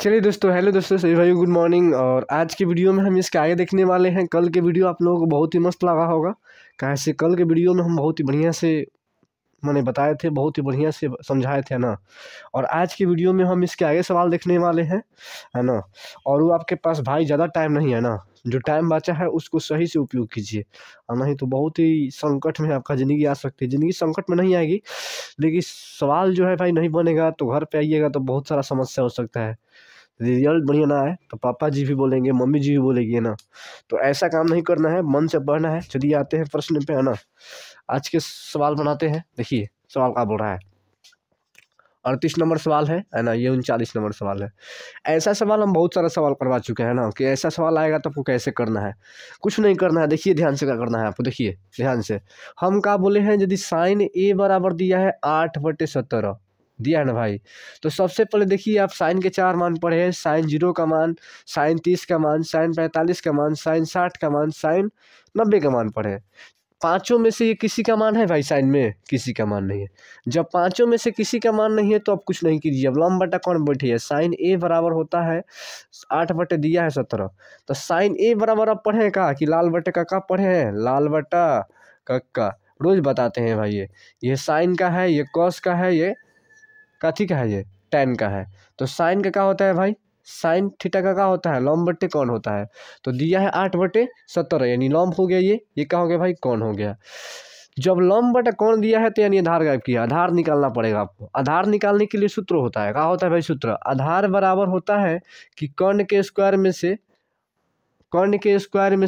चलिए दोस्तों, हेलो दोस्तों, सभी भाई गुड मॉर्निंग। और आज की वीडियो में हम इसके आगे देखने वाले हैं। कल के वीडियो आप लोगों को बहुत ही मस्त लगा होगा। कैसे कल के वीडियो में हम बहुत ही बढ़िया से मैंने बताए थे, बहुत ही बढ़िया से समझाए थे ना। और आज की वीडियो में हम इसके आगे सवाल देखने वाले हैं, है ना। और वो आपके पास भाई ज़्यादा टाइम नहीं है ना, जो टाइम बचा है उसको सही से उपयोग कीजिए, और नहीं तो बहुत ही संकट में आपका ज़िंदगी आ सकती है। ज़िंदगी संकट में नहीं आएगी, लेकिन सवाल जो है भाई नहीं बनेगा तो घर पे आइएगा तो बहुत सारा समस्या हो सकता है। रिजल्ट बढ़िया ना आए तो पापा जी भी बोलेंगे, मम्मी जी भी बोलेगी, है ना। तो ऐसा काम नहीं करना है, मन से पढ़ना है। चलिए आते हैं प्रश्न पे, है ना। आज के सवाल बनाते हैं। देखिए सवाल क्या बोल रहा है। 38 नंबर सवाल है ना। ये 39 नंबर सवाल है। ऐसा सवाल हम बहुत सारा सवाल करवा चुके हैं ना, कि ऐसा सवाल आएगा तो आपको कैसे करना है। कुछ नहीं करना है, देखिए ध्यान से क्या करना है आपको। देखिए ध्यान से, हम क्या बोले हैं, यदि साइन ए बराबर दिया है 8/17 दिया है ना भाई। तो सबसे पहले देखिए, आप साइन के 4 मान पढ़े हैं। साइन 0 का मान, साइन 30 का मान, साइन 45 का मान, साइन 60 का मान, साइन 90 का मान पढ़े हैं। पांचों में से ये किसी का मान है भाई? साइन में किसी का मान नहीं है। जब पांचों में से किसी का मान नहीं है तो आप कुछ नहीं कीजिए। अब लंब बटा कौन बैठिए, साइन ए बराबर होता है 8/17। तो साइन ए बराबर आप पढ़े का कि लाल बटे का पढ़े हैं? लाल बटा का रोज बताते हैं भाई। ये साइन का है, ये कॉस का है, ये कथी का है, ये टेन का है। तो साइन का क्या होता है भाई? साइन थीटा का क्या होता है? लॉम्ब बट्टे कौन होता है। तो दिया है 8/17, यानी लॉम्ब हो गया। ये क्या हो गया भाई? कौन हो गया। जब लॉम्ब बटा कौन दिया है तो यानी आधार गायब किया। आधार निकालना पड़ेगा आपको। आधार निकालने के लिए सूत्र होता है, क्या होता है भाई सूत्र? आधार बराबर होता है कि कर्ण के स्क्वायर में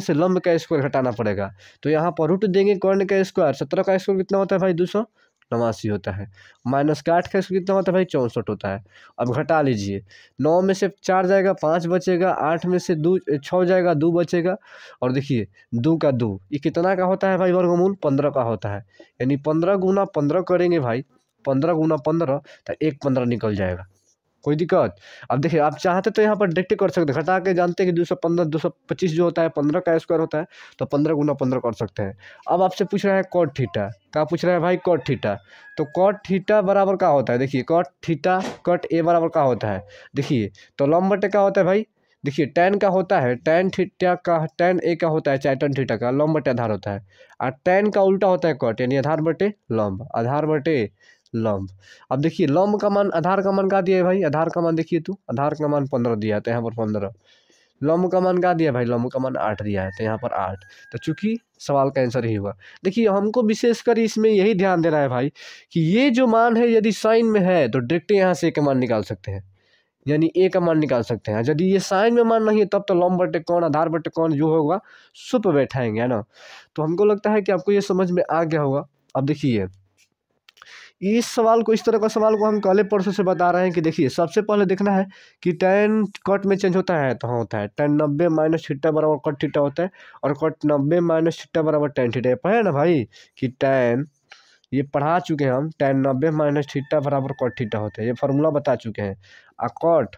से लंब का स्क्वायर घटाना पड़ेगा। तो यहाँ पर रूट देंगे कर्ण का स्क्वायर। 17 का स्क्वायर कितना होता है भाई? 289 होता है। माइनस का 8 का स्क्वायर कितना होता है भाई? 64 होता है। अब घटा लीजिए, 9 में से 4 जाएगा, 5 बचेगा, 8 में से 6 जाएगा, 2 बचेगा। और देखिए 2 का 2 ये कितना का होता है भाई? वर्गमूल 15 का होता है। यानी 15 गुना 15 करेंगे भाई, 15 गुना 15 तो 1 15 निकल जाएगा। कोई दिक्कत? अब देखिए, आप चाहते तो यहाँ पर डायरेक्ट कर सकते हैं। घटा के जानते हैं कि 215 225 जो होता है 15 का स्क्वायर होता है, तो 15 गुना 15 कर सकते हैं। अब आपसे पूछ रहा है कॉट थीटा, क्या पूछ रहा है भाई? Cot theta. तो कॉट थीटा बराबर क्या होता है? देखिए कॉट थीटा, कॉट ए बराबर क्या होता है? देखिए तो लंब बटे क्या होता है भाई? देखिए टैन का होता है, टैन थीटा का, टैन ए का होता है चाहे टैन थीटा का, लंब बटे आधार होता है। और टैन का उल्टा होता है कॉट, यानी आधार बटे लंब, आधार बटे लंब। अब देखिए लंब का मान, आधार का मान क्या दिया है भाई? आधार का मान देखिए, तो आधार का मान 15 दिया है तो यहाँ पर 15। लंब का मान क्या दिया भाई? लंब का मान 8 दिया है तो यहाँ पर 8। तो चूंकि सवाल का आंसर ही हुआ। देखिए हमको विशेषकर इसमें यही ध्यान देना है भाई, कि ये जो मान है यदि साइन में है तो डायरेक्ट यहाँ से ए का मान निकाल सकते हैं, यानी ए का मान निकाल सकते हैं। यदि ये साइन में मान नहीं है तब तो लंब बटे कौन, आधार बटे कौन जो होगा सुप बैठाएंगे, है ना। तो हमको लगता है कि आपको ये समझ में आ गया होगा। अब देखिए इस सवाल को, इस तरह का सवाल को हम कल परसों से बता रहे हैं कि देखिए सबसे पहले देखना है कि टैन कट में चेंज होता है। तो हाँ होता है, टैन 90 माइनस थीटा बराबर कट थीटा होता है, और कट 90 माइनस थीटा बराबर टैन थीटा। पढ़े ना भाई कि टैन, ये पढ़ा चुके हैं हम, टैन 90 माइनस थीटा बराबर कट थीटा होता है, ये फॉर्मूला बता चुके हैं। और कट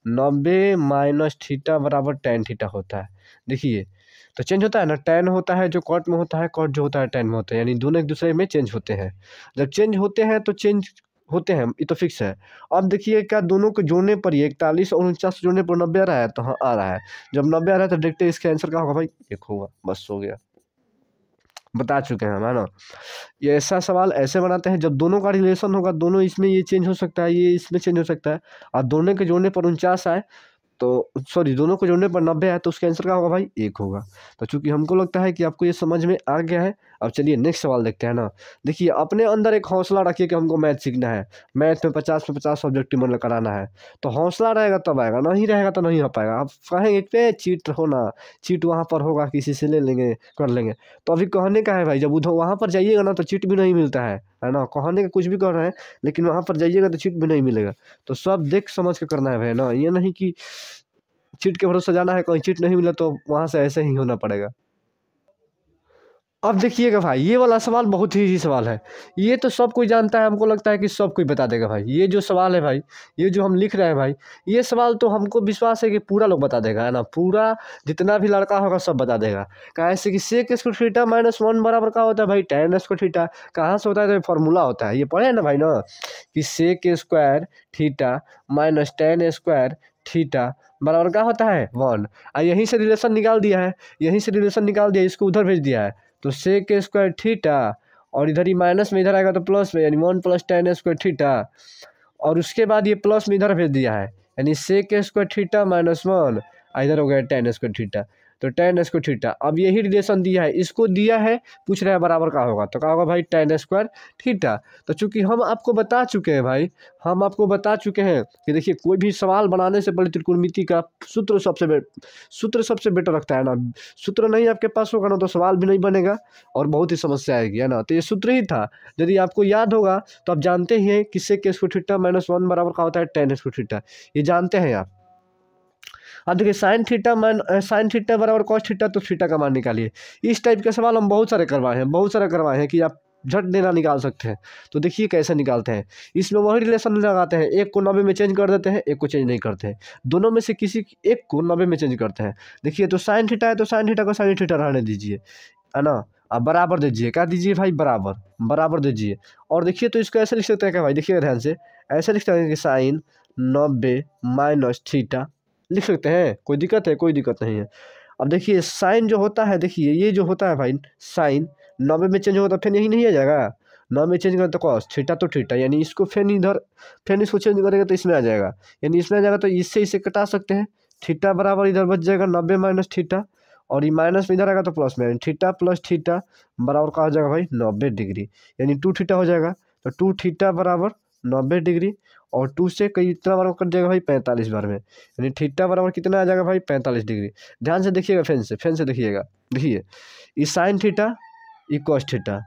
90 माइनस थीटा बराबर टैन थीटा होता है। देखिए तो चेंज होता है ना, टैन होता है जो कॉट में होता है, कॉट जो होता है टैन में होता है, यानी दोनों एक दूसरे में चेंज होते हैं। जब चेंज होते हैं तो चेंज होते हैं, ये तो फिक्स है। अब देखिए क्या दोनों को जोड़ने पर ही 41 और 49 जोड़ने पर 90 आ रहा है, तो हाँ आ रहा है। जब 90 आ रहा है तो देखते इसका आंसर क्या होगा भाई? 1 होगा, बस हो गया, बता चुके हैं हम, है ना। ये ऐसा सवाल ऐसे बनाते हैं जब दोनों का रिलेशन होगा, दोनों इसमें ये चेंज हो सकता है, ये इसमें चेंज हो सकता है, और दोनों के जोड़ने पर 49 आए तो सॉरी, दोनों को जोड़ने पर 90 है तो उसका आंसर क्या होगा भाई? 1 होगा। तो चूंकि हमको लगता है कि आपको ये समझ में आ गया है, अब चलिए नेक्स्ट सवाल देखते हैं ना। देखिए अपने अंदर एक हौसला रखिए कि हमको मैथ सीखना है, मैथ में 50 में 50 ऑब्जेक्टिव मन कराना है। तो हौसला रहेगा तब आएगा, नहीं रहेगा तो नहीं हो पाएगा। आप कहेंगे पे चीट होना, चीट वहाँ पर होगा, किसी से ले लेंगे, कर लेंगे। तो अभी कहने का है भाई, जब उधर वहाँ पर जाइएगा ना तो चीट भी नहीं मिलता है ना। कहने का कुछ भी कर रहे हैं, लेकिन वहाँ पर जाइएगा तो चीट भी नहीं मिलेगा। तो सब देख समझ के करना है भाई ना, ये नहीं कि चीट के भरोसे जाना है, कहीं चीट नहीं मिला तो वहाँ से ऐसे ही होना पड़ेगा। अब देखिएगा भाई, ये वाला सवाल बहुत ही इजी सवाल है, ये तो सब कोई जानता है। हमको लगता है कि सब कोई बता देगा भाई। ये जो सवाल है भाई, ये जो हम लिख रहे हैं भाई, ये सवाल तो हमको विश्वास है कि पूरा लोग बता देगा, है ना। पूरा जितना भी लड़का होगा सब बता देगा। कैसे कि सेक स्क्वायर थीटा माइनस 1 बराबर का होता है भाई? Tan square theta. कहाँ से होता है? तो फॉर्मूला होता है, ये पढ़े ना भाई ना, कि sec square theta minus tan square theta बराबर क्या होता है 1। यहीं से रिलेशन निकाल दिया है, यहीं से रिलेशन निकाल दिया, इसको उधर भेज दिया है तो सेक स्क्वायर थीटा, और इधर ही माइनस में इधर आएगा तो प्लस में, यानी 1 + tan स्क्वायर थीटा, और उसके बाद ये प्लस में इधर भेज दिया है, यानी सेक स्क्वायर थीटा -1, इधर हो गया tan स्क्वायर थीटा, तो tan स्क्वायर थीटा। अब यही रिलेशन दिया है, इसको दिया है, पूछ रहा है बराबर का होगा, तो क्या होगा भाई tan स्क्वायर थीटा। तो चूंकि हम आपको बता चुके हैं भाई, हम आपको बता चुके हैं कि देखिए कोई भी सवाल बनाने से पहले त्रिकोणमिति का सूत्र सबसे बेटर रखता है ना। सूत्र नहीं आपके पास होगा ना तो सवाल भी नहीं बनेगा और बहुत ही समस्या आएगी, है ना। तो ये सूत्र ही था, यदि आपको याद होगा तो आप जानते ही हैं कि सेक स्क्वायर थीटा -1 बराबर का होता है tan स्क्वायर थीटा, ये जानते हैं आप। अब देखिए साइन थीटा बराबर कॉस थीटा, तो थीटा का मान निकालिए। इस टाइप के सवाल हम बहुत सारे करवाए हैं कि आप झट देना निकाल सकते हैं। तो देखिए कैसे निकालते हैं, इसमें वही रिलेशन लगाते हैं, एक को 90 में चेंज कर देते हैं, एक को चेंज नहीं करते हैं, दोनों में से किसी एक को 90 में चेंज करते हैं। देखिए तो साइन थीटा है तो साइन थीटा को साइन थीटा रहने दीजिए, है ना। अब बराबर दीजिए, क्या दीजिए भाई, बराबर दीजिए। और देखिए तो इसको ऐसे लिख सकते हैं क्या भाई, देखिए ध्यान से ऐसे लिख सकते हैं कि साइन 90 माइनस थीटा लिख सकते हैं, कोई दिक्कत है, कोई दिक्कत नहीं है। अब देखिए साइन जो होता है, देखिए ये जो होता है भाई साइन 90 में चेंज होगा तो फिर यही नहीं आ जाएगा, 90 में चेंज करें तो कॉस थीटा तो थीटा, यानी इसको फिर इसको चेंज करेंगे तो इसमें आ जाएगा, यानी इसमें आ जाएगा तो इससे इसे कटा सकते हैं। थीटा बराबर इधर बच जाएगा 90 माइनस थीटा, और ये माइनस में इधर आएगा तो प्लस में, यानी थीटा प्लस थीटा बराबर का हो जाएगा भाई 90 डिग्री, यानी 2 थीटा हो जाएगा। तो 2 थीटा बराबर 90 डिग्री, और 2 से कई इतना बराबर कट जाएगा भाई 45 बार में, यानी थीटा बराबर कितना आ जाएगा भाई 45 डिग्री। ध्यान से देखिएगा, फैन से देखिएगा, देखिए ये साइन थीटा ये कॉस थीटा,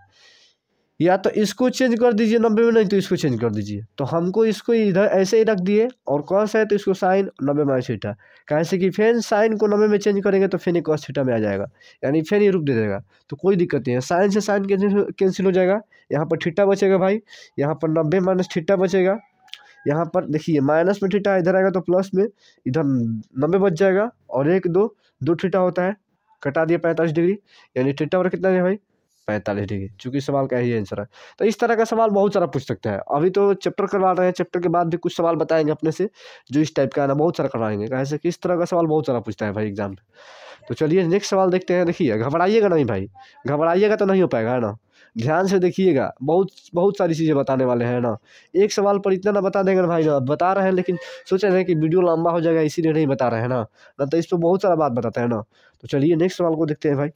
या तो इसको चेंज कर दीजिए 90 में, नहीं तो इसको चेंज कर दीजिए। तो हमको इसको इधर ऐसे ही रख दिए, और कॉस है तो इसको साइन 90 माइनस थीटा, कैसे कि फिर साइन को 90 में चेंज करेंगे तो फिर कॉस थीटा में आ जाएगा, यानी फिर ये रूप दे देगा। तो कोई दिक्कत नहीं है, साइन से साइन कैंसिल हो जाएगा, यहाँ पर थीटा बचेगा भाई, यहाँ पर 90 माइनस थीटा बचेगा, यहाँ पर देखिए माइनस में थीटा इधर आएगा तो प्लस में, इधर 90 बच जाएगा, और 1 2 थीटा होता है, कटा दिया 45 डिग्री, यानी थीटा पर कितना है भाई 45 डिग्री, चूंकि सवाल का ही आंसर है। तो इस तरह का सवाल बहुत सारा पूछ सकता है। अभी तो चैप्टर करवा रहे हैं, चैप्टर के बाद भी कुछ सवाल बताएंगे अपने से जो इस टाइप का है ना, बहुत सारा करवाएंगे, कैसे कि इस तरह का सवाल बहुत सारा पूछता है भाई एग्जाम में। तो चलिए नेक्स्ट सवाल देखते हैं। देखिए घबराइएगा नहीं भाई, घबराइएगा तो नहीं हो पाएगा, है ना। ध्यान से देखिएगा, बहुत बहुत सारी चीज़ें बताने वाले हैं ना, एक सवाल पर इतना ना बता देंगे ना भाई ना, बता रहे हैं लेकिन सोच रहे हैं कि वीडियो लंबा हो जाएगा इसीलिए नहीं बता रहे हैं ना तो इस पर बहुत सारा बात बताते हैं ना। तो चलिए नेक्स्ट सवाल को देखते हैं भाई।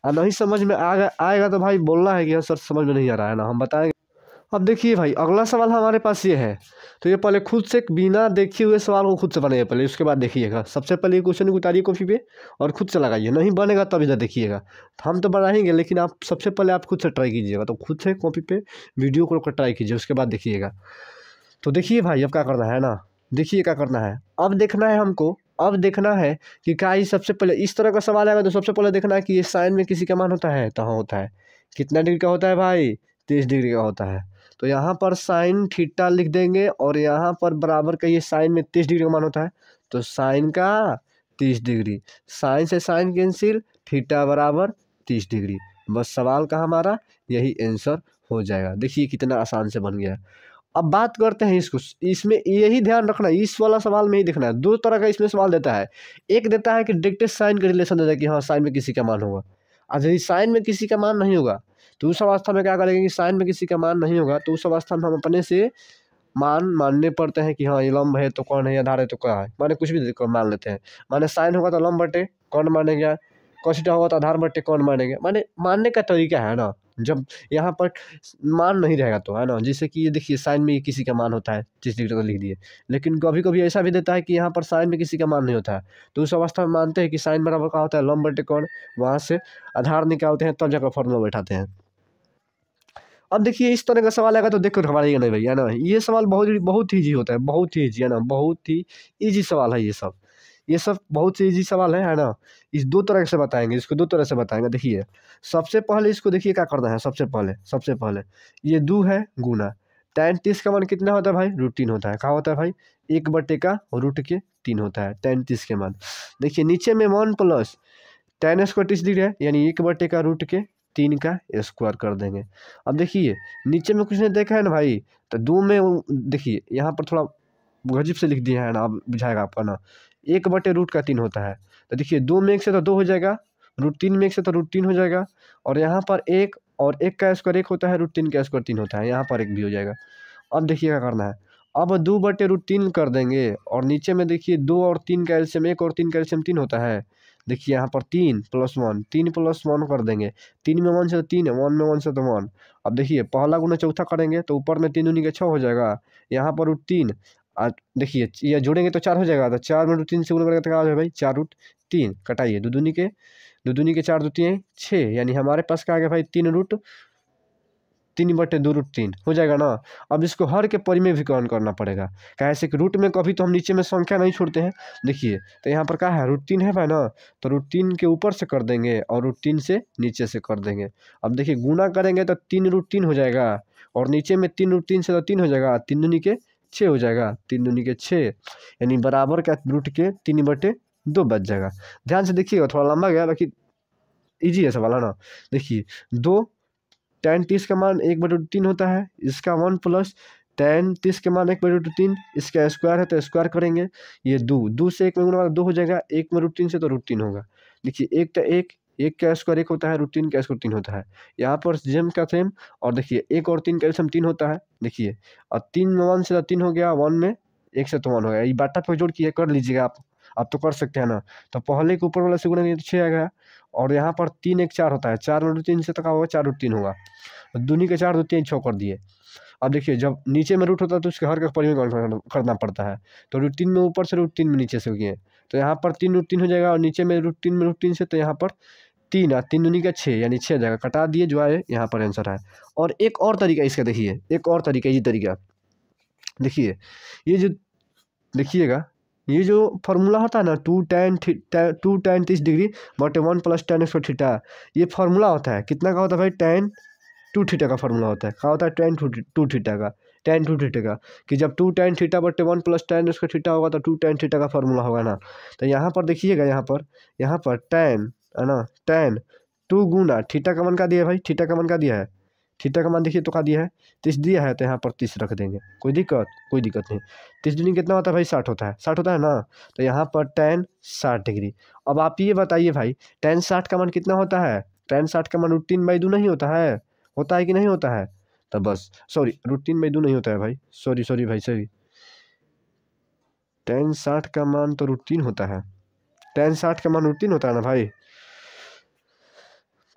नहीं समझ में आएगा तो भाई बोलना है कि हाँ सर समझ में नहीं आ रहा है ना, हम बताएंगे। अब देखिए भाई अगला सवाल हमारे पास ये है, तो ये पहले खुद से बिना देखे हुए सवाल को खुद से बनाइए पहले, उसके बाद देखिएगा। सबसे पहले ये क्वेश्चन उतारिए कॉपी पे और खुद से लगाइए, नहीं बनेगा तब इधर देखिएगा। हम तो बनाएंगे लेकिन आप सबसे पहले आप खुद से ट्राई कीजिएगा, तो खुद से कॉपी पे वीडियो को ट्राई कीजिए, उसके बाद देखिएगा। तो देखिए भाई अब क्या करना है ना, देखिए क्या करना है। अब देखना है हमको, अब देखना है कि क्या ही सबसे पहले इस तरह का सवाल आएगा तो सबसे पहले देखना है कि ये साइन में किसी का मान होता है, तो हाँ होता है। कितना डिग्री का होता है भाई 30 डिग्री का होता है। तो यहाँ पर साइन थीटा लिख देंगे, और यहाँ पर बराबर का ये साइन में 30 डिग्री का मान होता है, तो साइन का 30 डिग्री, साइन से साइन कैंसिल, थीटा बराबर 30 डिग्री। बस सवाल का हमारा यही आंसर हो जाएगा। देखिए कितना आसान से बन गया। अब बात करते हैं इसको, इसमें यही ध्यान रखना है, इस वाला सवाल में ही देखना है। दो तरह का इसमें सवाल देता है, एक देता है कि डायरेक्ट साइन का रिलेशन देता है कि हाँ साइन में किसी का मान होगा, और यदि साइन में किसी का मान नहीं होगा तो उस अवस्था में क्या करेंगे कि साइन में किसी का मान नहीं होगा तो उस अवस्था में हम अपने से मानने पड़ते हैं कि हाँ ये लंब है तो कौन है, आधार है तो क्या है, माने कुछ भी मान लेते हैं। माने साइन होगा तो लंब बटे कौन मानेंगे, cos थीटा होगा तो आधार बटे कौन मानेंगे, माने मानने का तरीका है ना। जब यहाँ पर मान नहीं रहेगा तो, है ना, जैसे कि ये देखिए साइन में किसी का मान होता है 30 डिग्री का लिख दिए, लेकिन कभी कभी ऐसा भी देता है कि यहाँ पर साइन में किसी का मान नहीं होता है, तो उस अवस्था में मानते हैं कि साइन बराबर का होता है लंब बटे कौन, वहाँ से आधार निकालते हैं तब जाकर फॉर्मूला बैठाते हैं। अब देखिए इस तरह का सवाल आएगा तो देखो घबराइएगा नहीं भैया ना, ये सवाल बहुत ही ईजी होता है, बहुत ही ईजी है ना, बहुत ही ईजी सवाल है ये सब बहुत ही ईजी सवाल है ना। इस दो तरह से बताएंगे, इसको दो तरह से बताएंगे। देखिए सबसे पहले इसको देखिए क्या करना है, सबसे पहले ये 2 है गुना tan 30 का मान कितना होता है भाई √3 होता है, क्या होता है भाई 1/√3 होता है tan 30 के मान। देखिए नीचे में 1 प्लस tan स्क्वायर 30 डिग्री है, यानी 1/√3 का स्क्वायर कर देंगे। अब देखिए नीचे में कुछ नहीं देखा है ना भाई, तो 2 में देखिए यहाँ पर थोड़ा गजब से लिख दिया है ना, अब बुझाएगा आपका ना। 1/√3 होता है, तो देखिए 2 में 1 से तो 2 हो जाएगा, √3 में 1 से तो √3 हो जाएगा, और यहाँ पर 1 और 1 का स्क्वायर 1 होता है, √3 का स्क्वायर 3 होता है, यहाँ पर 1 भी हो जाएगा। अब देखिए क्या करना है, अब 2/√3 कर देंगे, और नीचे में देखिए 2 और 3 का एलसीएम 1 और 3 का एलसीएम 3 होता है। देखिए यहाँ पर 3 + 1, 3 + 1 कर देंगे, 3 में 1 से तो 3 है, 1 में 1 से तो 1। अब देखिए पहला गुना चौथा करेंगे तो ऊपर में 3 दूनी के 6 हो जाएगा, यहाँ पर √3, देखिए ये जोड़ेंगे तो 4 हो जाएगा, तो 4 में √3 से गुना करेंगे तो क्या हो जाएगा भाई, 4√3 कटाइए, दो दूनी के 4 दूतियाँ 6, यानी हमारे पास क्या आ गया भाई, 3/2√3 हो जाएगा ना। अब इसको हर के परिमेय भी कौन करना पड़ेगा, कैसे कि रूट में कभी तो हम नीचे में संख्या नहीं छोड़ते हैं। देखिए तो यहाँ पर क्या है, √3 है भाई ना, तो √3 के ऊपर से कर देंगे और √3 से नीचे से कर देंगे। अब देखिए गुना करेंगे तो 3√3 हो जाएगा, और नीचे में 3√3 से तो 3 हो जाएगा, 3 दूनी के 6 हो जाएगा, 3 दूनी के 6, यानी बराबर क्या रूट के 3/2 बच जाएगा। ध्यान से देखिएगा, थोड़ा लंबा गया, बाकी ईजी है सवाल है ना। देखिए 2 tan 30 का मान 1/√3 होता है, इसका 1 प्लस tan 30 के मान 1/√3, इसका स्क्वायर है तो स्क्वायर करेंगे, ये 2 से 1 में गुना 2 हो जाएगा, 1/√3 से तो √3 होगा। देखिए 1 तो 1 का स्क्वायर 1 होता है, √3 का स्क्वायर 3 होता है, यहाँ पर जेम का सेम। और देखिए 1 और 3 का एलसीएम 3 होता है, देखिए और 3 में 1 से तो 3 हो गया, 1 में 1 से तो 1 हो गया, ये बाटा पे जोड़ किया कर लीजिएगा आप तो कर सकते हैं ना। तो पहले के ऊपर वाला से गुणा तो 6 आ गया, और यहाँ पर 3 1 4 होता है, 4 में √3 से तो क्या होगा, 4√3 होगा, दूनी के 4 दूतियाँ 6 कर दिए। अब देखिए जब नीचे में रूट होता है तो उसके हर का परिमेय करना पड़ता है, तो √3 में ऊपर से, √3 में नीचे से हो गए, तो यहाँ पर 3√3 हो जाएगा, और नीचे में √3 से तो यहाँ पर 3 आ 3 दूनी का 6, यानी 6 जगह कटा दिए, जो है यहाँ पर आंसर है। और एक और तरीका इसका देखिए, एक और तरीका, ये तरीका देखिए, ये जो देखिएगा, ये जो फार्मूला होता है ना, 2 tan 30 डिग्री बटे 1 + tan स्क्वायर थीटा, ये फार्मूला होता है कितना का होता है भाई, tan 2 थीटा का फार्मूला होता है, क्या होता है, tan 2 थीटा का, tan 2 थीटा का, कि जब 2 tan थीटा बटे 1 + tan स्क्वायर थीटा होगा तो 2 tan थीटा का फार्मूला होगा ना। तो यहाँ पर देखिएगा, यहाँ पर tan है ना, tan 2 गुना थीटा का मान का दिया है भाई, थीटा का मान का दिया है, थीटा का मान देखिए तो का दिया है, 30 दिया है, तो यहाँ पर 30 रख देंगे, कोई दिक्कत नहीं। 30 दूनी कितना होता है भाई, 60 होता है, 60 होता है ना, तो यहाँ पर tan 60 डिग्री। अब आप ये बताइए भाई, tan 60 का मान कितना होता है, tan 60 का मान √3/2 नहीं होता है कि नहीं होता है, तो बस सॉरी, √3/2 नहीं होता है भाई, सॉरी भाई, tan 60 का मान तो √3 होता है, tan 60 का मान √3 होता है ना भाई,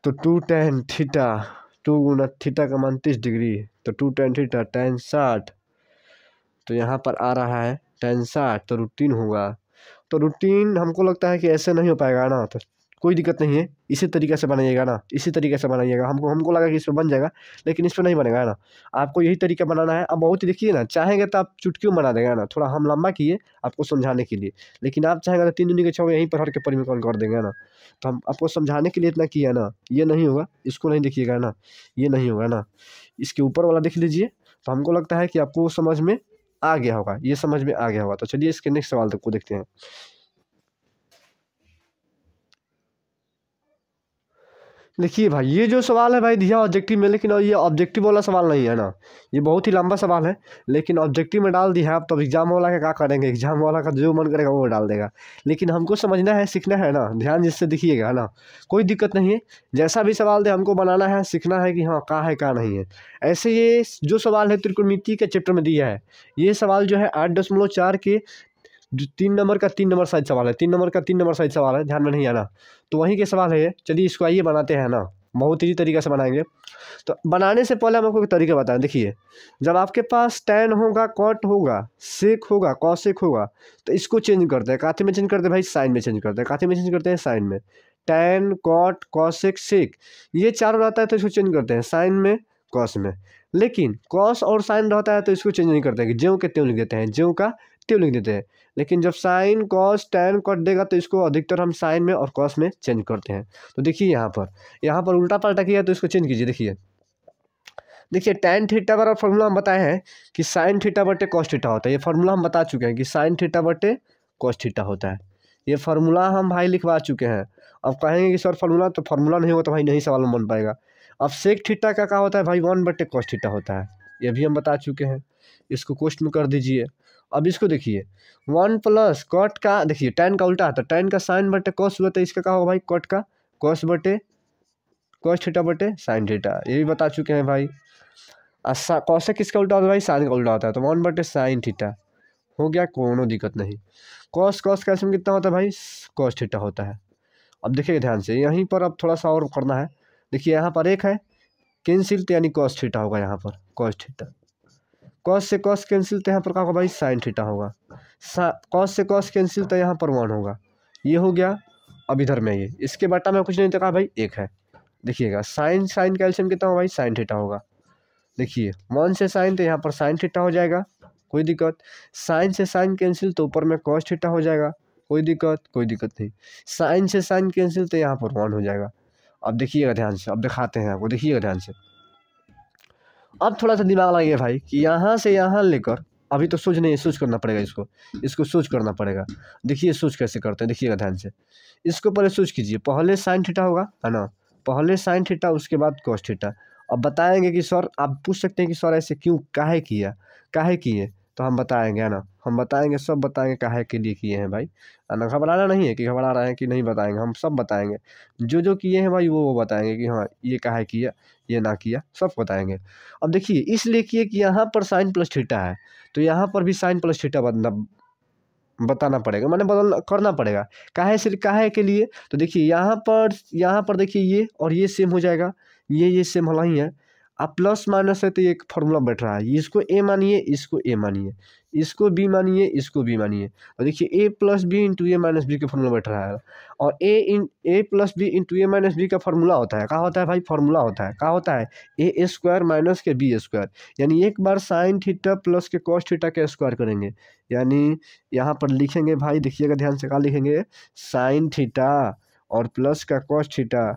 तो 2 tan थीटा, 2 गुना थीटा का मान 30 डिग्री, तो 2 tan थीटा tan 60, तो यहाँ पर आ रहा है tan 60, तो √3 होगा। तो √3 हमको लगता है कि ऐसे नहीं हो पाएगा ना, तो कोई दिक्कत नहीं है, इसी तरीके से बनाइएगा ना, इसी तरीके से बनाइएगा, हमको लगा कि इस पर बन जाएगा, लेकिन इस पर नहीं बनेगा ना, आपको यही तरीका बनाना है। अब बहुत ही देखिए ना, चाहेंगे तो आप चुटकियों बना देगा ना, थोड़ा हम लंबा किए आपको समझाने के लिए, लेकिन आप चाहेंगे तो 3 दूनी के 6 यहीं पर हर के परिमेय कौन कर देंगे ना, तो हम आपको समझाने के लिए इतना किया ना, ये नहीं होगा, इसको नहीं देखिएगा ना, ये नहीं होगा ना, इसके ऊपर वाला देख लीजिए, तो हमको लगता है कि आपको समझ में आ गया होगा, ये समझ में आ गया होगा। तो चलिए इसके नेक्स्ट सवाल तक को देखते हैं। देखिए भाई, ये जो सवाल है भाई दिया ऑब्जेक्टिव में, लेकिन ये ऑब्जेक्टिव वाला सवाल नहीं है ना, ये बहुत ही लंबा सवाल है, लेकिन ऑब्जेक्टिव में डाल दिया है, आप तो एग्जाम वाला का क्या करेंगे, एग्जाम वाला का जो मन करेगा वो डाल देगा, लेकिन हमको समझना है, सीखना है ना, ध्यान जिससे दिखिएगा ना, कोई दिक्कत नहीं है, जैसा भी सवाल दे हमको बनाना है, सीखना है कि हाँ क्या है क्या नहीं है। ऐसे ये जो सवाल है त्रिकोणमिति के चैप्टर में दिया है, ये सवाल जो है 8.4 के 3 नंबर का 3 नंबर साइज सवाल है, 3 नंबर का 3 नंबर साइज सवाल है, ध्यान में नहीं आना, तो वहीं के सवाल है ये। चलिए इसको आइए बनाते हैं ना, बहुत ही तरीके से बनाएंगे। तो बनाने से पहले हम आपको एक तरीका बताएं, देखिए जब आपके पास tan होगा, cot होगा, sec होगा, cosec होगा, तो इसको चेंज करते हैं, काथे में चेंज करते हैं भाई, साइन में चेंज करते हैं, काथे में चेंज करते हैं, साइन में, tan cot cosec sec ये चारों रहता है तो इसको चेंज करते हैं साइन में, कॉस में, लेकिन कॉस और साइन रहता है तो इसको चेंज नहीं करते हैं, ज्यों के त्यों लिख देते हैं, ज्यों का त्यों लिख देते हैं। लेकिन जब साइन कॉस टैन कट देगा तो इसको अधिकतर हम साइन में और कॉस में चेंज करते हैं। तो देखिए यहाँ पर उल्टा पलटा किया तो इसको चेंज कीजिए। देखिए टैन थीटा बराबर फॉर्मूला हम बताए हैं कि साइन थीटा बटे कॉस थीटा होता है, ये फार्मूला हम बता चुके हैं कि साइन थीटा बटे कॉस थीटा होता है, ये फार्मूला हम भाई लिखवा चुके हैं। अब कहेंगे कि सर फार्मूला, तो फार्मूला नहीं होगा तो भाई नहीं सवाल में बन पाएगा। अब सेक थीटा का क्या होता है भाई, 1/cos थीटा होता है, ये भी हम बता चुके हैं, इसको क्वेश्चन में कर दीजिए। अब इसको देखिए 1 प्लस कॉट का, देखिए tan का उल्टा आता है, tan का साइन बटे कॉस हुआ तो इसका क्या होगा भाई कॉट का कॉस बटे कॉस थीटा बटे साइन थीटा, ये भी बता चुके हैं भाई। कॉसेक किसका उल्टा होता है भाई साइन का उल्टा होता है, तो 1 बटे साइन थीटा हो गया, कोनो दिक्कत नहीं। कॉस कॉस का इसमें कितना होता है भाई कॉस थीटा होता है। अब देखिए ध्यान से यहीं पर अब थोड़ा सा और करना है, देखिए यहाँ पर एक है कैंसिल तो यानी कॉस थीटा होगा, यहाँ पर कॉस थीटा, कॉस से कॉस कैंसिल तो यहाँ पर क्या होगा भाई साइन थीटा होगा, कॉस से कॉस कैंसिल तो यहाँ पर 1 होगा, ये हो गया। अब इधर में ये इसके बटा में कुछ नहीं तो कहा भाई एक है, देखिएगा साइन साइन का एलसीएम कितना होगा भाई साइन थीटा होगा, देखिए 1 से साइन तो यहाँ पर साइन थीटा हो जाएगा, कोई दिक्कत, साइन से साइन कैंसिल तो ऊपर में कॉस थीटा हो जाएगा, कोई दिक्कत नहीं, साइन से साइन कैंसिल तो यहाँ पर 1 हो जाएगा। अब देखिएगा ध्यान से, अब दिखाते हैं आपको, देखिएगा ध्यान से। अब थोड़ा सा दिमाग लगाइए भाई कि यहाँ से यहाँ लेकर, अभी तो सोच नहीं, सोच करना पड़ेगा इसको सोच करना पड़ेगा। देखिए सोच कैसे करते हैं, देखिएगा ध्यान से, इसको पहले सोच कीजिए, पहले साइन थीटा होगा है ना, पहले साइन थीटा उसके बाद कॉस थीटा। अब बताएंगे कि सर, आप पूछ सकते हैं कि सर ऐसे क्यों काहे किए, तो हम बताएंगे है ना, हम बताएंगे, सब बताएंगे काहे के लिए किए हैं भाई, है ना। घबराना नहीं है कि घबरा रहे हैं कि नहीं बताएंगे, हम सब बताएंगे, जो किए हैं भाई वो बताएंगे कि हाँ ये काहे किया ये ना किया, सब बताएंगे। अब देखिए इसलिए किए कि यहाँ पर साइन प्लस थीटा है, तो यहाँ पर भी साइन प्लस थीटा बताना पड़ेगा, मैंने बदल करना पड़ेगा, काहे के लिए, तो देखिए यहाँ पर देखिए ये और ये सेम हो जाएगा, ये सेम होना ही है। अब प्लस माइनस है तो ये एक फार्मूला बैठ रहा है, इसको ए मानिए, इसको ए मानिए, इसको बी मानिए, इसको बी मानिए, और देखिए ए प्लस बी इंटू ए माइनस बी का फार्मूला बैठ रहा है, और ए प्लस बी इंटू ए माइनस बी का फार्मूला होता है, क्या होता है भाई फार्मूला होता है, क्या होता है ए स्क्वायर माइनस के बी स्क्वायर, यानी एक बार साइन थीटा प्लस के कॉस थीटा का स्क्वायर करेंगे, यानी यहाँ पर लिखेंगे भाई, देखिएगा ध्यान से, क्या लिखेंगे साइन थीटा और प्लस का कॉस थीटा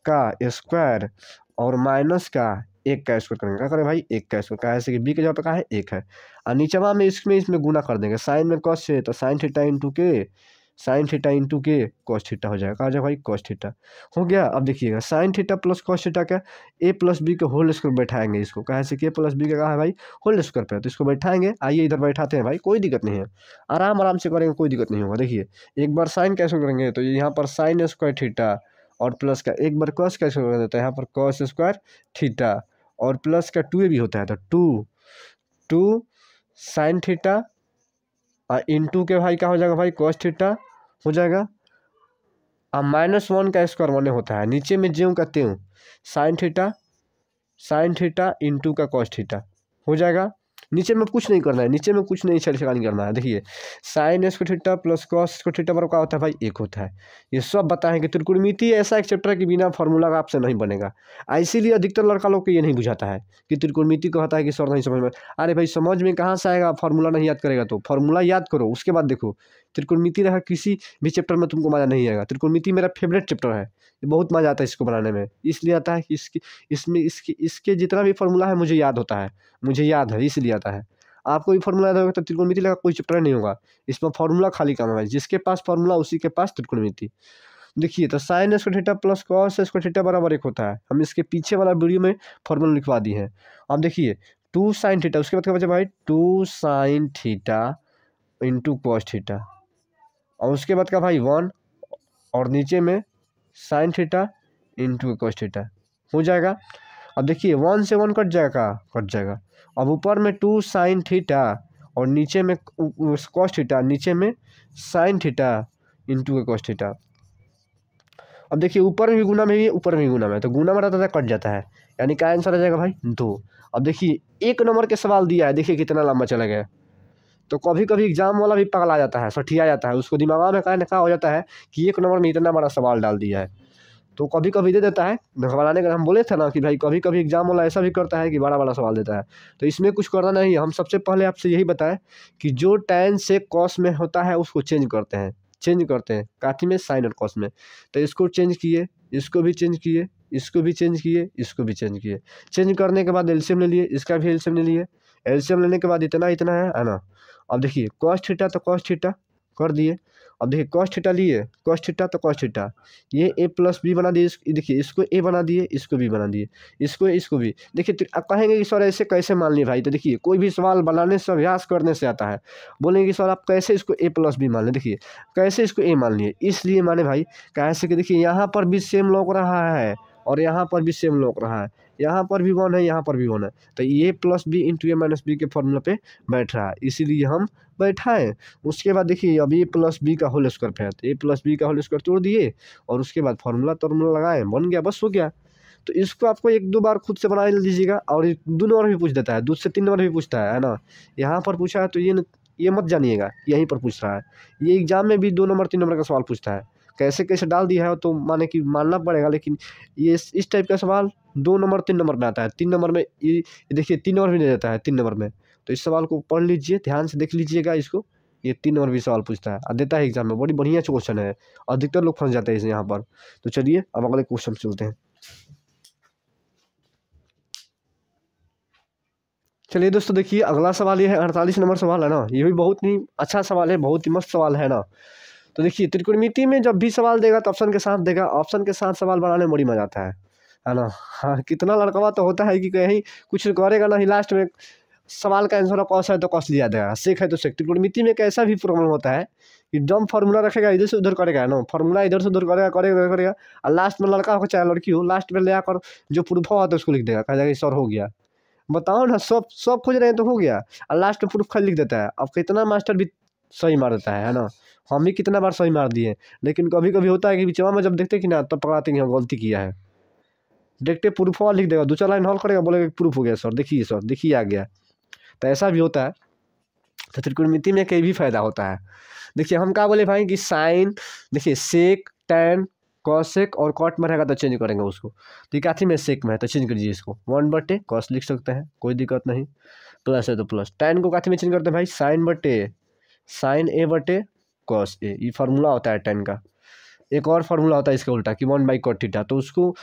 का स्क्वायर और माइनस का एक का स्क्वायर करेंगे, क्या करें भाई एक का स्क्वायर, क्या है कि बी के जगह पे क्या है एक है, और नीचवा में इसमें गुना कर देंगे, साइन में कॉस से तो साइन थीटा इंटू के कॉस थीटा हो जाएगा, कहा जाए भाई कॉस थीटा हो गया। अब देखिएगा sine theta plus cos theta का ए प्लस बी के होल स्क्वायर बैठाएंगे, इसको कहा है कि ए प्लस बी का कहा है भाई होल स्क्वायर पे, तो इसको बैठाएंगे, आइए इधर बैठाते हैं भाई, कोई दिक्कत नहीं है, आराम से करेंगे, कोई दिक्कत नहीं होगा। देखिए एक बार साइन कैसे करेंगे, तो यहाँ पर साइन स्क्वायर थीटा और प्लस का, एक बार कॉस कैसे कर देता है, यहाँ पर कॉस स्क्वायर थीटा और प्लस का 2a भी होता है, तो टू साइन थीटा और इंटू के भाई क्या हो जाएगा भाई कॉस थीटा हो जाएगा, अब -1 का स्क्वायर 1 होता है, नीचे में ज्यों का त्यों साइन थीटा इंटू का कॉस थीटा हो जाएगा, नीचे में कुछ नहीं करना है, नीचे में कुछ नहीं छेड़छाड़ नहीं करना है। देखिए sine square theta plus cos square theta बराबर क्या होता है भाई एक होता है, ये सब बताएंगे। त्रिकोणमिति ऐसा एक चैप्टर कि बिना फार्मूला का आपसे नहीं बनेगा, इसीलिए अधिकतर लड़का लोग को ये नहीं बुझाता है कि त्रिकोणमिति कहता है कि सर नहीं समझ में, अरे भाई समझ में कहाँ से आएगा, फार्मूला नहीं याद करेगा, तो फार्मूला याद करो उसके बाद देखो, त्रिकोणमिति रहा किसी भी चैप्टर में तुमको मज़ा नहीं आएगा, त्रिकोणमिति मेरा फेवरेट चैप्टर है, बहुत मज़ा आता है इसको बनाने में, इसलिए आता है कि इसके जितना भी फार्मूला है मुझे याद होता है, मुझे याद है इसलिए आता है। आपको भी फार्मूला याद होगा तो त्रिकोणमिति लगा कोई चैप्टर नहीं होगा, इसमें फार्मूला खाली काम है, जिसके पास फार्मूला उसी के पास त्रिकोणमिति। देखिए तो sine square theta plus cos square theta बराबर एक होता है, हम इसके पीछे वाला वीडियो में फार्मूला लिखवा दी है। अब देखिए 2 साइन थीटा, उसके बाद क्या बचा भाई 2 sine theta into cos theta, और उसके बाद का भाई 1 और नीचे में sine theta into cos theta हो जाएगा। अब देखिए 1 से 1 कट जाएगा, अब ऊपर में 2 साइन थीटा और नीचे में कॉस थीटा, नीचे में sine theta into cos theta. अब देखिए ऊपर में भी गुना में भी, ऊपर में भी गुना में, तो गुना में रहता था कट जाता है, यानी क्या आंसर आ जाएगा भाई 2। अब देखिए 1 नंबर के सवाल दिया है, देखिए कितना लंबा चला गया, तो कभी कभी एग्जाम वाला भी पगला जाता है, सठिया जाता है, उसको दिमाग में क्या हो जाता है कि 1 नंबर में इतना बड़ा सवाल डाल दिया है, तो कभी कभी दे देता है। घबराने का हम बोले थे ना कि भाई कभी कभी एग्जाम वाला ऐसा भी करता है कि बड़ा बड़ा सवाल देता है, तो इसमें कुछ करना नहीं है। हम सबसे पहले आपसे यही बताएं कि जो tan से कॉस में होता है उसको चेंज करते हैं काठी में साइन और कॉस में, तो इसको चेंज किए, इसको भी चेंज किए, इसको भी चेंज किए, इसको भी चेंज किए, चेंज करने के बाद एलसीएम ले लिए, इसका भी एलसीएम ले लिए, एलसीएम लेने के बाद इतना है ना। अब देखिए कॉस थीटा तो कॉस थीटा कर दिए। अब देखिए कॉस थीटा लिए, कॉस थीटा तो कॉस थीटा, ये ए प्लस बी बना दिए, देखिए इसको ए बना दिए, इसको बी बना दिए, इसको भी। देखिए तो आप कहेंगे कि सर ऐसे कैसे मान लिए भाई, तो देखिए कोई भी सवाल बनाने से अभ्यास करने से आता है। बोलेंगे कि सर आप कैसे इसको ए प्लस बी मान लें, देखिए कैसे इसको ए मान लिए, इसलिए माने भाई कैसे कि देखिए यहाँ पर भी सेम लौक रहा है और यहाँ पर भी सेम लौक रहा है, यहाँ पर भी 1 है, यहाँ पर भी 1 है, तो ए प्लस बी इंटू ए माइनस बी के फॉर्मूला पे बैठ रहा है, इसीलिए हम बैठाएँ। उसके बाद देखिए अब ए प्लस बी का होल स्क्वायर पे है, तो ए प्लस बी का होल स्क्वायर तोड़ दिए और उसके बाद फार्मूला लगाए, बन गया, बस हो गया। तो इसको आपको 1-2 बार खुद से बना लीजिएगा। और 2 नंबर भी पूछ देता है, 2 से 3 नंबर भी पूछता है ना। यहाँ पर पूछा है तो ये मत जानिएगा यहीं पर पूछ रहा है, ये एग्जाम में भी 2 नंबर 3 नंबर का सवाल पूछता है। कैसे कैसे डाल दिया है तो माने कि मानना पड़ेगा, लेकिन ये इस टाइप का सवाल 2 नंबर 3 नंबर में आता है। 3 नंबर में ये देखिए 3 नंबर भी दे देता है 3 नंबर में। तो इस सवाल को पढ़ लीजिए, ध्यान से देख लीजिएगा इसको, ये 3 नंबर भी सवाल पूछता है और देता है एग्जाम में, बड़ी बढ़िया क्वेश्चन है, अधिकतर लोग फंस जाते हैं यहाँ पर। तो चलिए अब अगले क्वेश्चन चलते हैं। चलिए दोस्तों देखिए अगला सवाल ये है 48 नंबर सवाल है ना, ये भी बहुत ही अच्छा सवाल है, बहुत ही मस्त सवाल है ना। तो देखिए त्रिकोणमिति में जब भी सवाल देगा तो ऑप्शन के साथ देगा, ऑप्शन के साथ सवाल बनाने में बड़ी मजा आता है ना। हाँ कितना लड़कवा तो होता है कि कहीं कुछ करेगा नहीं, लास्ट में सवाल का आंसर कॉस है तो कॉस लिया देगा, सेक है तो सेक। त्रिकोणमिति में एक ऐसा भी प्रॉब्लम होता है कि जब फार्मूला रखेगा इधर से उधर करेगा ना, फार्मूला इधर से उधर करेगा और लास्ट में लड़का हो चाहे लड़की हो, लास्ट में ले आकर जो प्रूफ हुआ तो उसको लिख देगा, कहेगा कि सर हो गया। बताओ ना, सब खोज रहे हैं तो हो गया, और लास्ट में प्रूफ खाली लिख देता है। अब कितना मास्टर भी सही मार देता है ना, हम भी कितना बार सही मार दिए, लेकिन कभी कभी होता है कि बीचवा में जब देखते कि ना तब पकड़ाते हैं गलती किया है, देखते प्रूफ लिख देगा, 2-4 लाइन हॉल करेगा, बोलेगा प्रूफ हो गया सर देखिए आ गया। तो ऐसा भी होता है। तो त्रिकोणमिति में कई भी फायदा होता है। देखिए हम क्या बोले भाई कि साइन, देखिए सेक टैन कॉसेक और कॉट में रहेगा तो चेंज करेंगे उसको, तो ये काथी में सेक में है तो चेंज करिए इसको, 1/cos लिख सकते हैं, कोई दिक्कत नहीं। प्लस है तो प्लस, टैन को काथी में चेंज करते हैं भाई, साइन a/cos a, ये फार्मूला होता है टैन का। एक और फार्मूला होता है इसका उल्टा कि 1/cot थीटा, तो उसको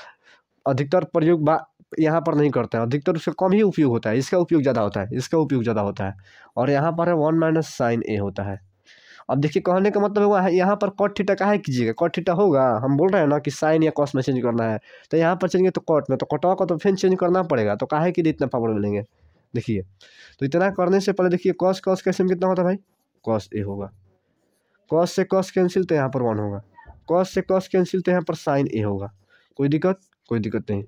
अधिकतर प्रयोग यहाँ पर नहीं करते हैं, अधिकतर उसका कम ही उपयोग होता है, इसका उपयोग ज़्यादा होता है, और यहाँ पर है 1 - sin a होता है। अब देखिए कहने का मतलब हुआ है यहाँ पर कॉट थीटा काहे कीजिएगा, कॉट थीटा होगा, हम बोल रहे हैं ना कि साइन या कॉस में चेंज करना है, तो यहाँ पर चेंज तो कॉट में, तो कॉटवा को तो फिर चेंज करना पड़ेगा, तो काहे के लिए इतना पावर मिलेंगे। देखिए तो इतना करने से पहले देखिए कॉस कैसे में कितना होता है भाई, कॉस ए होगा, कॉस से कॉस कैंसिल तो यहाँ पर 1 होगा, कॉस से कॉस कैंसिल तो यहाँ पर साइन ए होगा, कोई दिक्कत नहीं।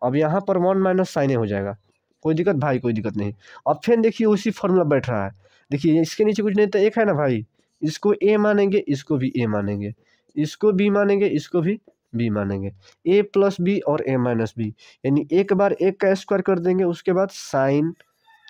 अब यहाँ पर 1 - sin a हो जाएगा, कोई दिक्कत नहीं। अब फिर देखिए उसी फॉर्मूला बैठ रहा है, देखिए इसके नीचे कुछ नहीं तो एक है ना भाई, इसको a मानेंगे, इसको भी a मानेंगे, इसको b मानेंगे, इसको भी b मानेंगे, a + b और a - b, यानी एक बार एक का स्क्वायर कर देंगे, उसके बाद साइन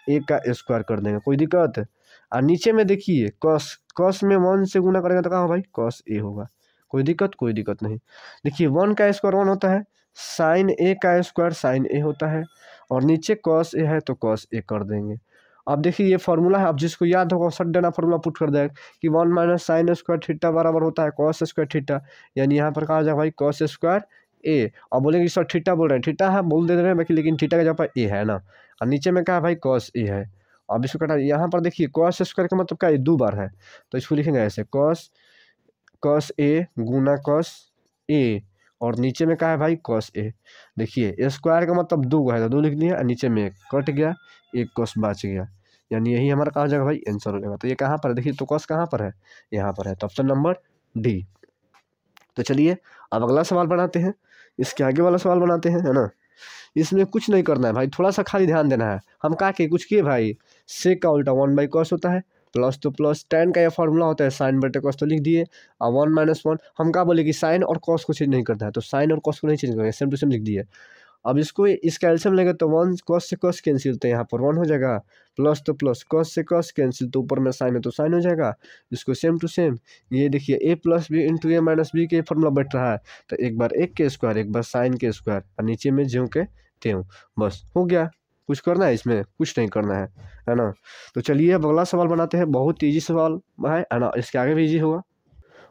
a का स्क्वायर कर देंगे, कोई दिक्कत। और नीचे में देखिए कॉस में 1 से गुना करेंगे तो कहाँ भाई कॉस a होगा, कोई दिक्कत नहीं। देखिए 1 का स्क्वायर 1 होता है, साइन a का स्क्वायर साइन a होता है, और नीचे कॉस a है तो कॉस a कर देंगे। अब देखिए ये फार्मूला है, अब जिसको याद होगा सट देना फार्मूला पुट कर देगा कि 1 - sin स्क्वायर थीटा बराबर होता है कॉस स्क्वायर थीटा, यानी यहाँ पर कहा जाए भाई कॉस स्क्वायर a। अब बोलेंगे सर थीटा बोल रहे हैं, थीटा है बोल दे रहे हैं बाकी, लेकिन थीटा का जगह पर a है ना, और नीचे में कहा भाई कॉस a है। अब इसको कटा, यहाँ पर देखिए कॉस स्क्वायर का मतलब क्या है, 2 बार है, तो इसको लिखेंगे ऐसे cos a Guna cos a, और नीचे में क्या है भाई कॉस a। देखिए स्क्वायर का मतलब 2 है तो 2 लिख दिया, और नीचे में 1 कट गया, 1 कॉस बच गया, यानी यही हमारा कहा जाएगा भाई आंसर हो जाएगा। तो ये कहाँ पर है, देखिए तो कॉस कहाँ पर है, यहाँ पर है, तो ऑप्शन नंबर डी। तो चलिए अब अगला सवाल बनाते हैं, इसके आगे वाला सवाल बनाते हैं, है ना। इसमें कुछ नहीं करना है भाई, थोड़ा सा खाली ध्यान देना है। हम क्या किए, कुछ किए भाई, सेक का उल्टा 1/cos होता है, प्लस तो प्लस, टैन का यह फार्मूला होता है sin/cos, तो लिख दिए, और 1 - 1 हम क्या बोले कि साइन और कॉस को चेंज नहीं करता है, तो साइन और कॉस को नहीं चेंज करेंगे, सेम टू सेम लिख दिए। अब इसको इस कैल्शियम लेंगे तो 1 cos से cos कैंसिल, तो यहाँ पर 1 हो जाएगा, प्लस तो प्लस, cos से cos कैंसिल, तो ऊपर में साइन है तो साइन हो जाएगा, इसको सेम टू सेम। ये देखिए a + b into a - b के फॉर्मूला बैठ रहा है, तो एक बार 1 के स्क्वायर, एक बार साइन के स्क्वायर, और नीचे में ज्यों के त्यों, बस हो गया। कुछ करना है इसमें, कुछ नहीं करना है ना। तो चलिए अब अगला सवाल बनाते हैं, बहुत ईजी सवाल है ना, इसके आगे भी ईजी होगा।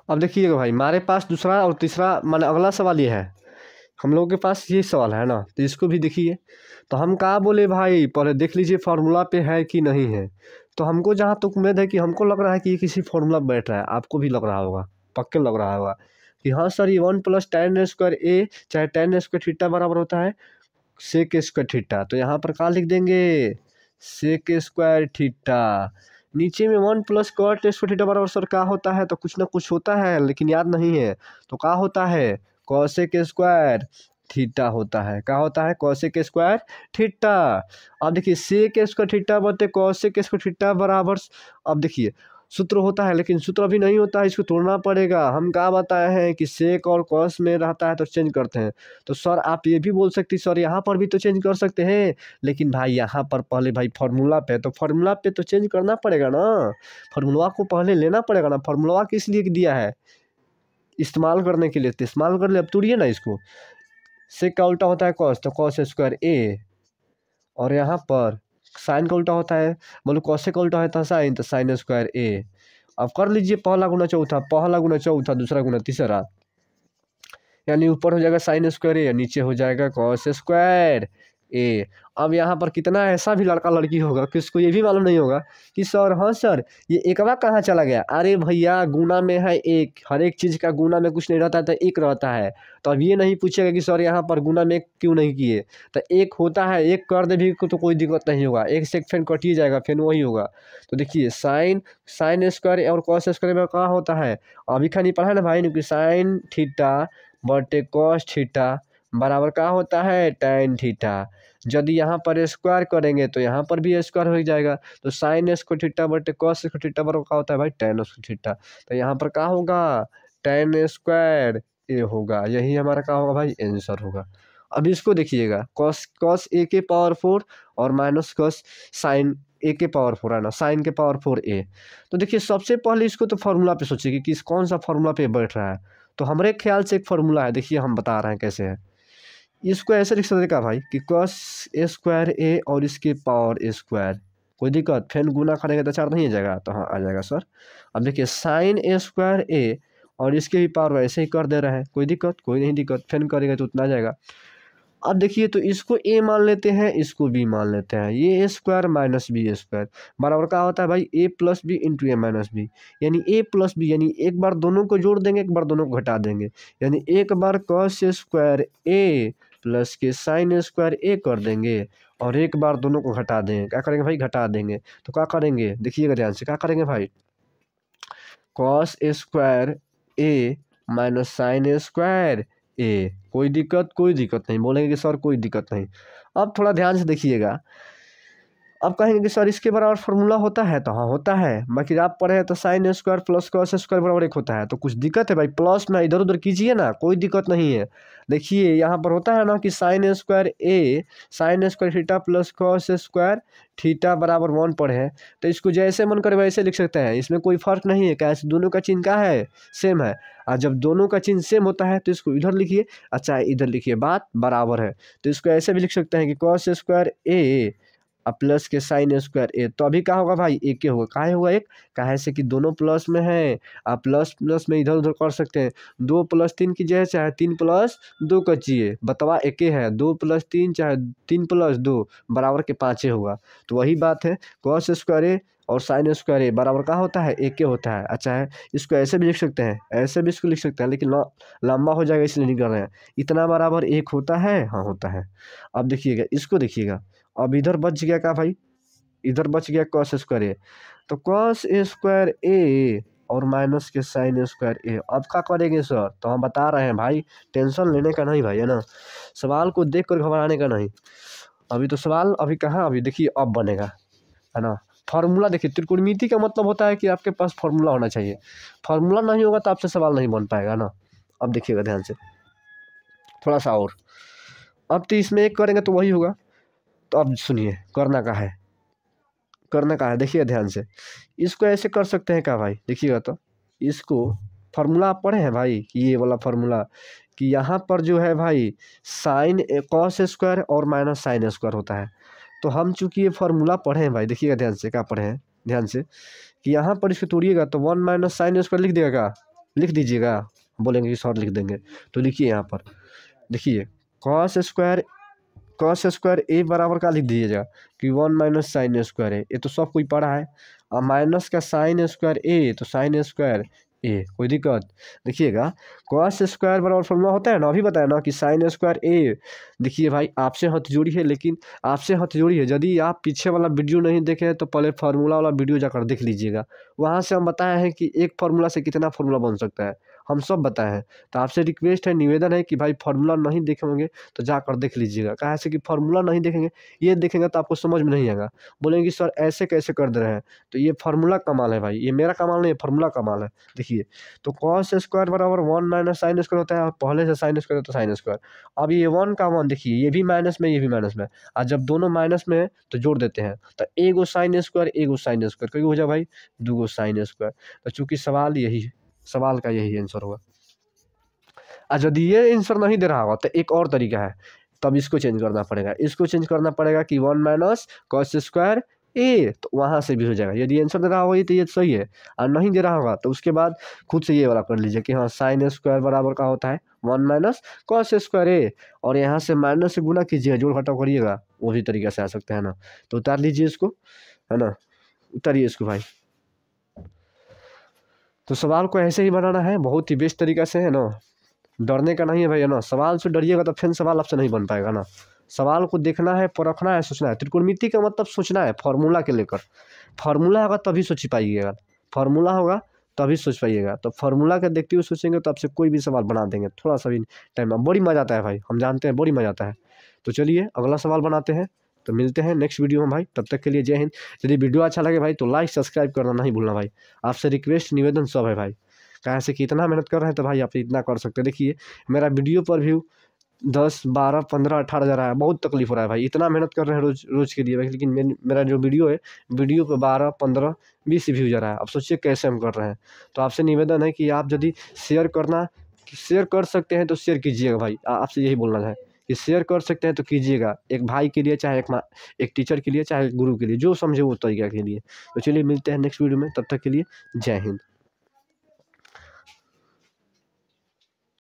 अब देखिएगा भाई हमारे पास दूसरा और तीसरा माने अगला सवाल ये है हम लोगों के पास ये सवाल है ना, तो इसको भी देखिए। तो हम कहा बोले भाई पहले देख लीजिए फार्मूला पे है कि नहीं है। तो हमको जहाँ तक उम्मीद है कि हमको लग रहा है कि ये किसी फार्मूला में बैठ रहा है, आपको भी लग रहा होगा, पक्के लग रहा होगा कि हाँ सर ये 1 + tan² a चाहे tan² थीटा बराबर होता है sec² थीटा। तो यहाँ पर क्या लिख देंगे, sec² थीटा। नीचे में 1 + cot² थीटा बराबर सर क्या होता है, तो कुछ ना कुछ होता है लेकिन याद नहीं है। तो क्या होता है, cosec² थीटा होता है। क्या होता है, cosec² थीटा। अब देखिए sec² थीटा बटे cosec² थीटा बराबर, अब देखिए सूत्र होता है लेकिन सूत्र अभी नहीं होता है, इसको तोड़ना पड़ेगा। हम क्या बताए हैं कि सेक और कॉस में रहता है तो चेंज करते हैं। तो सर आप ये भी बोल सकते सर यहाँ पर भी तो चेंज कर सकते हैं, लेकिन भाई यहाँ पर पहले भाई फार्मूला पे, तो फार्मूला पे तो चेंज करना पड़ेगा ना, फार्मूला को पहले लेना पड़ेगा ना। फार्मूला किस लिए दिया है, इस्तेमाल करने के लिए, तो इस्तेमाल कर ले। अब तोड़िए ना इसको, सेक का उल्टा होता है कॉस, तो cos² a, और यहाँ पर साइन का उल्टा होता है, मतलब कॉसेक का उल्टा होता है साइन, तो sin² a। अब कर लीजिए पहला गुना चौथा, पहला गुना चौथा, दूसरा गुना तीसरा, यानी ऊपर हो जाएगा sin² a, नीचे हो जाएगा cos² a। अब यहाँ पर कितना ऐसा भी लड़का लड़की होगा किसको ये भी मालूम नहीं होगा कि सर हाँ सर ये एकवा कहाँ चला गया। अरे भैया गुना में है एक, हर एक चीज़ का गुना में कुछ नहीं रहता है तो एक रहता है। तो अब ये नहीं पूछेगा कि सर यहाँ पर गुना में क्यों नहीं किए, तो एक होता है, एक कर दे भी तो कोई दिक्कत नहीं होगा, एक से एक फिर कट ही जाएगा, फिर वही होगा। तो देखिए sin² और cos² में क्या होता है, अभी खानी पढ़ा ना भाई ने कि sin थीटा बटे cos थीटा बराबर क्या होता है tan थीटा। यदि यहाँ पर स्क्वायर करेंगे तो यहाँ पर भी स्क्वायर हो जाएगा। तो sin² थीटा बटे cos² थीटा बराबर क्या होता है भाई tan² थीटा। तो यहाँ पर क्या होगा, tan² a होगा, यही हमारा क्या होगा भाई आंसर होगा। अब इसको देखिएगा, cos a के पावर 4 और माइनस cos sin a के पावर 4 है ना, sin के पावर 4 a। तो देखिए सबसे पहले इसको तो फार्मूला पे सोचिए कि किस कौन सा फार्मूला पे बैठ रहा है। तो हमारे ख्याल से एक फार्मूला है, देखिए हम बता रहे हैं कैसे है। इसको ऐसे लिख सकते का भाई कि cos² a और इसके पावर a², कोई दिक्कत, फिर गुना करेंगे तो 4 नहीं आ जाएगा, तो हाँ आ जाएगा सर। अब देखिए sin a² और इसके भी पावर वैसे ही कर दे रहा है, कोई दिक्कत, कोई नहीं दिक्कत, फिर करेंगे तो उतना आ जाएगा। अब देखिए तो इसको a मान लेते हैं, इसको b मान लेते हैं, ये a² माइनस b² बराबर क्या होता है भाई a + b into a minus b, यानी a + b, यानी एक बार दोनों को जोड़ देंगे, एक बार दोनों को घटा देंगे, यानी एक बार cos² a प्लस के sin² a कर देंगे और एक बार दोनों को घटा देंगे। क्या करेंगे भाई, घटा देंगे। तो क्या करेंगे, देखिएगा ध्यान से, क्या करेंगे भाई, cos² a minus sin² a, कोई दिक्कत, कोई दिक्कत नहीं, बोलेंगे कि सर कोई दिक्कत नहीं। अब थोड़ा ध्यान से देखिएगा, अब कहेंगे कि सर इसके बराबर फार्मूला होता है, तो हाँ होता है, बाकी आप पढ़े हैं तो sin² प्लस cos² बराबर 1 होता है। तो कुछ दिक्कत है भाई, प्लस में इधर उधर कीजिए ना, कोई दिक्कत नहीं है। देखिए यहाँ पर होता है ना कि sin² a sin² theta plus cos² theta बराबर 1 पढ़े हैं, तो इसको जैसे मन करे वैसे लिख सकते हैं, इसमें कोई फर्क नहीं है, कैसे दोनों का चिन्ह क्या है, सेम है। और जब दोनों का चिन्ह सेम होता है तो इसको इधर लिखिए, अच्छा इधर लिखिए, बात बराबर है। तो इसको ऐसे भी लिख सकते हैं कि cos² a प्लस के sin² a, तो अभी क्या होगा भाई, एक के होगा, काहे होगा एक, काहे से कि दोनों प्लस में है। आप प्लस प्लस में इधर उधर कर सकते हैं, 2 + 3 कीजिए चाहे 3 + 2 कीजिए, बतवा एक है, 2 + 3 चाहे 3 + 2 बराबर के 5 होगा। तो वही बात है, cos² a और sin² a बराबर क्या होता है, एक के होता है। अच्छा है, इसको ऐसे भी लिख सकते हैं, ऐसे भी इसको लिख सकते हैं, लेकिन लंबा हो जाएगा इसलिए नहीं कर रहे हैं। इतना बराबर 1 होता है, हाँ होता है। अब देखिएगा, इसको देखिएगा, अब इधर बच गया क्या भाई, इधर बच गया cos² a, तो cos² a और माइनस के sin² a। अब क्या करेंगे सर, तो हम बता रहे हैं भाई, टेंशन लेने का नहीं भाई, है ना, सवाल को देख कर घबराने का नहीं। अभी तो सवाल अभी कहाँ, अभी देखिए अब बनेगा, है ना। फार्मूला देखिए, त्रिकोणमिति का मतलब होता है कि आपके पास फार्मूला होना चाहिए, फार्मूला नहीं होगा तो आपसे सवाल नहीं बन पाएगा ना। अब देखिएगा ध्यान से थोड़ा सा और, अब तो इसमें एक करेंगे तो वही होगा। तो अब सुनिए, करना क्या है, करना क्या है, देखिए ध्यान से, इसको ऐसे कर सकते हैं क्या भाई, देखिएगा तो इसको फार्मूला आप पढ़े हैं भाई, ये वाला फार्मूला कि यहाँ पर जो है भाई cos² और माइनस sin² होता है। तो हम चूंकि ये फार्मूला पढ़े हैं भाई, देखिएगा ध्यान से, क्या पढ़े हैं ध्यान से, कि यहाँ पर इसको तोड़िएगा तो 1 - sin² लिख देगा, लिख दीजिएगा, बोलेंगे कि सर लिख देंगे, तो लिखिए यहाँ पर देखिए कॉस स्क्वायर ए बराबर का लिख दीजिएगा कि 1 माइनस साइन स्क्वायर ए, ये तो सब कोई पढ़ा है। और माइनस का साइन स्क्वायर ए तो साइन स्क्वायर ए, कोई दिक्कत। देखिएगा कॉस स्क्वायर बराबर फॉर्मूला होता है ना, अभी बताया ना कि साइन स्क्वायर ए। देखिए भाई आपसे हथजोड़ी है, लेकिन आपसे हथजोड़ी है, यदि आप पीछे वाला वीडियो नहीं देखे हैं तो पहले फार्मूला वाला वीडियो जाकर देख लीजिएगा। वहाँ से हम बताए हैं कि एक फार्मूला से कितना फार्मूला बन सकता है, हम सब बताए हैं। तो आपसे रिक्वेस्ट है, निवेदन है कि भाई फार्मूला नहीं देखे होंगे तो जाकर देख लीजिएगा। कहाँ से कि फार्मूला नहीं देखेंगे, ये देखेंगे तो आपको समझ में नहीं आएगा, बोलेंगे सर ऐसे कैसे कर दे रहे हैं। तो ये फार्मूला कमाल है भाई, ये मेरा कमाल नहीं है, फार्मूला कमाल है। देखिए तो कॉस स्क्वायर बराबर 1 माइनस साइन स्क्वायर होता है, और पहले से साइन स्क्वायर तो साइन स्क्वायर। अब ये 1 का 1 देखिए, ये भी माइनस में ये भी माइनस में, और जब दोनों माइनस में है तो जोड़ देते हैं, तो एगो साइन स्क्वायर एगो साइन स्क्वायर, कई हो जाए भाई 2 साइन स्क्वायर। तो चूंकि सवाल का यही आंसर होगा। और यदि ये आंसर नहीं दे रहा होगा तो एक और तरीका है, तब इसको चेंज करना पड़ेगा। इसको चेंज करना पड़ेगा कि 1 माइनस कॉस स्क्वायर ए, तो वहाँ से भी हो जाएगा। यदि आंसर दे रहा होगा तो ये सही है, और नहीं दे रहा होगा तो उसके बाद खुद से ये वाला कर लीजिए कि हाँ साइन स्क्वायर बराबर का होता है 1 माइनस कॉस स्क्वायर ए, और यहाँ से माइनस से गुना कीजिएगा, जोड़ घटाव करिएगा, उसी तरीके से आ सकते हैं ना। तो उतार लीजिए इसको, है ना, उतारिए इसको भाई। तो सवाल को ऐसे ही बनाना है, बहुत ही बेस्ट तरीका से, है ना, डरने का नहीं है भाई, है ना। सवाल से डरिएगा तो फिर सवाल आपसे नहीं बन पाएगा ना। सवाल को देखना है, परखना है, सोचना है। त्रिकोणमिति का मतलब सोचना है, फार्मूला के लेकर। फार्मूला होगा तभी सोच पाइएगा, फार्मूला होगा तभी सोच पाइएगा। तो फार्मूला के देखते हुए सोचेंगे तो आपसे कोई भी सवाल बना देंगे, थोड़ा सा भी टाइम में। बड़ी मज़ा आता है भाई, हम जानते हैं, बड़ी मज़ा आता है। तो चलिए अगला सवाल बनाते हैं, तो मिलते हैं नेक्स्ट वीडियो में भाई। तब तक के लिए जय हिंद। यदि वीडियो अच्छा लगे भाई तो लाइक सब्सक्राइब करना नहीं भूलना भाई, आपसे रिक्वेस्ट निवेदन सब है भाई। कहाँ से कि इतना मेहनत कर रहे हैं तो भाई आप इतना कर सकते हैं। देखिए मेरा वीडियो पर व्यू 10 12 15 18 हज़ार आया, बहुत तकलीफ हो रहा है भाई, इतना मेहनत कर रहे हैं रोज़ के लिए भाई, लेकिन मेरा जो वीडियो है, वीडियो पर 12 15 20 व्यूज आ रहा है। अब सोचिए कैसे हम कर रहे हैं। तो आपसे निवेदन है कि आप यदि शेयर कर सकते हैं तो शेयर कीजिएगा भाई। आपसे यही बोलना है कि शेयर कर सकते हैं तो कीजिएगा, एक भाई के लिए, चाहे एक टीचर के लिए, चाहे गुरु के लिए, जो समझे वो तरीका के लिए। तो चलिए मिलते हैं नेक्स्ट वीडियो में, तब तक के लिए जय हिंद।